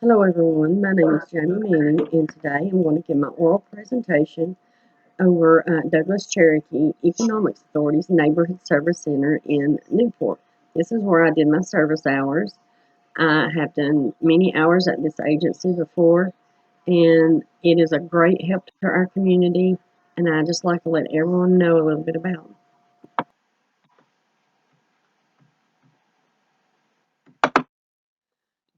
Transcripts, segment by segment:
Hello everyone, my name is Jamie Manning and today I'm going to give my oral presentation over Douglas Cherokee Economics Authority's Neighborhood Service Center in Newport. This is where I did my service hours. I have done many hours at this agency before and it is a great help to our community, and I just like to let everyone know a little bit about them.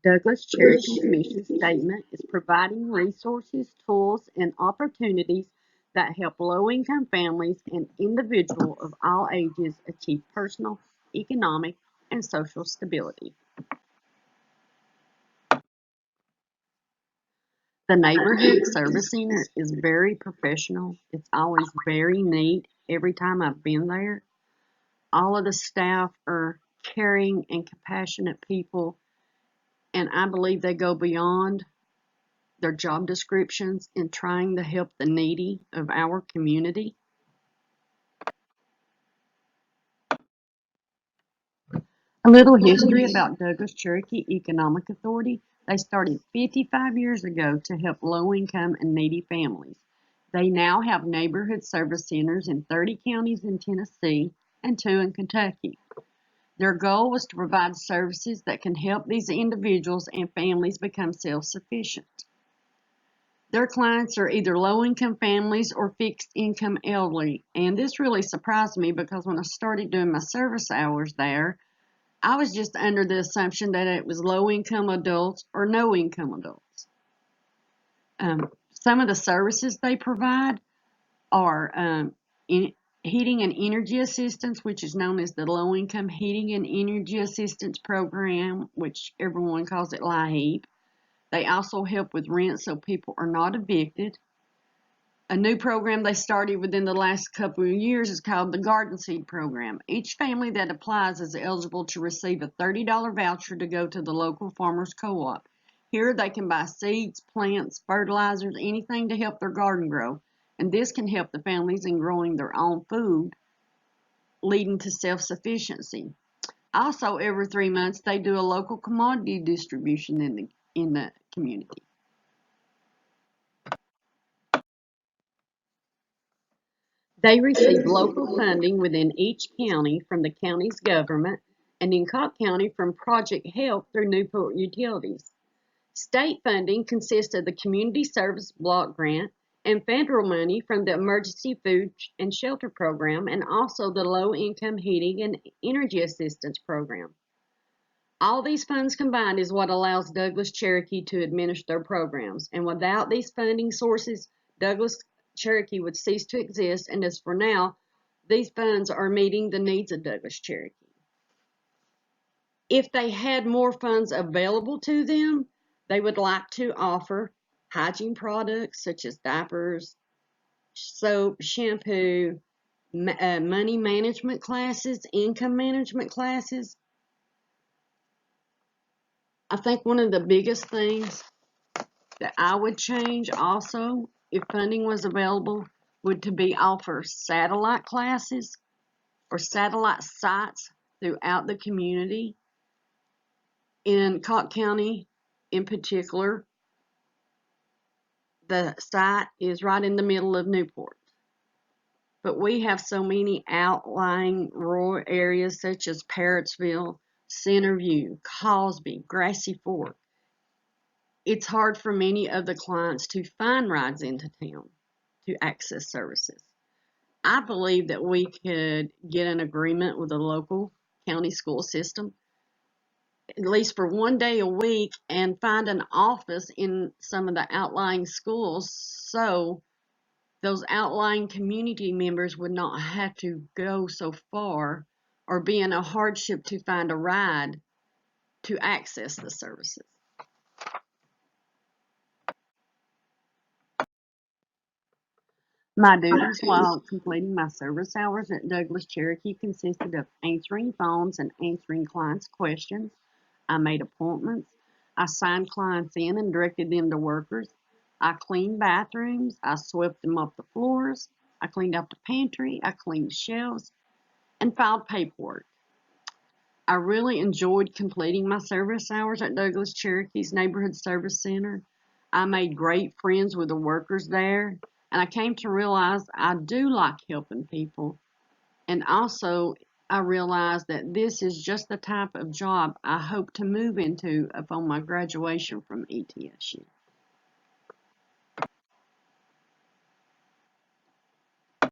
Douglas Cherokee's mission statement is providing resources, tools, and opportunities that help low-income families and individuals of all ages achieve personal, economic, and social stability. The Neighborhood Service Center is very professional. It's always very neat every time I've been there. All of the staff are caring and compassionate people, and I believe they go beyond their job descriptions in trying to help the needy of our community. A little history about Douglas Cherokee Economic Authority. They started 55 years ago to help low-income and needy families. They now have neighborhood service centers in 30 counties in Tennessee and 2 in Kentucky. Their goal was to provide services that can help these individuals and families become self-sufficient. Their clients are either low-income families or fixed-income elderly, and this really surprised me because when I started doing my service hours there, I was just under the assumption that it was low-income adults or no-income adults. Some of the services they provide are heating and energy assistance, which is known as the Low-Income Heating and Energy Assistance Program, which everyone calls it LIHEAP. They also help with rent so people are not evicted. A new program they started within the last couple of years is called the Garden Seed Program. Each family that applies is eligible to receive a $30 voucher to go to the local farmers co-op. Here they can buy seeds, plants, fertilizers, anything to help their garden grow. And this can help the families in growing their own food, leading to self-sufficiency. Also, every 3 months, they do a local commodity distribution in the community. They receive local funding within each county from the county's government, and in Cobb County from Project Help through Newport Utilities. State funding consists of the Community Service Block Grant and federal money from the Emergency Food and Shelter Program, and also the Low Income Heating and Energy Assistance Program. All these funds combined is what allows Douglas Cherokee to administer their programs, and without these funding sources, Douglas Cherokee would cease to exist, and as for now, these funds are meeting the needs of Douglas Cherokee. If they had more funds available to them, they would like to offer hygiene products such as diapers, soap, shampoo, money management classes, income management classes. I think one of the biggest things that I would change also, if funding was available, would to be offer satellite classes or satellite sites throughout the community. In Cobb County in particular, the site is right in the middle of Newport. But we have so many outlying rural areas such as Parrottsville, Centerview, Cosby, Grassy Fork. It's hard for many of the clients to find rides into town to access services. I believe that we could get an agreement with the local county school system, at least for one day a week, and find an office in some of the outlying schools so those outlying community members would not have to go so far or be in a hardship to find a ride to access the services. My duties while completing my service hours at Douglas Cherokee consisted of answering phones and answering clients' questions. I made appointments. I signed clients in and directed them to workers. I cleaned bathrooms. I swept them off the floors. I cleaned out the pantry. I cleaned shelves and filed paperwork. I really enjoyed completing my service hours at Douglas Cherokee's Neighborhood Service Center. I made great friends with the workers there, and I came to realize I do like helping people. And also, I realized that this is just the type of job I hope to move into upon my graduation from ETSU.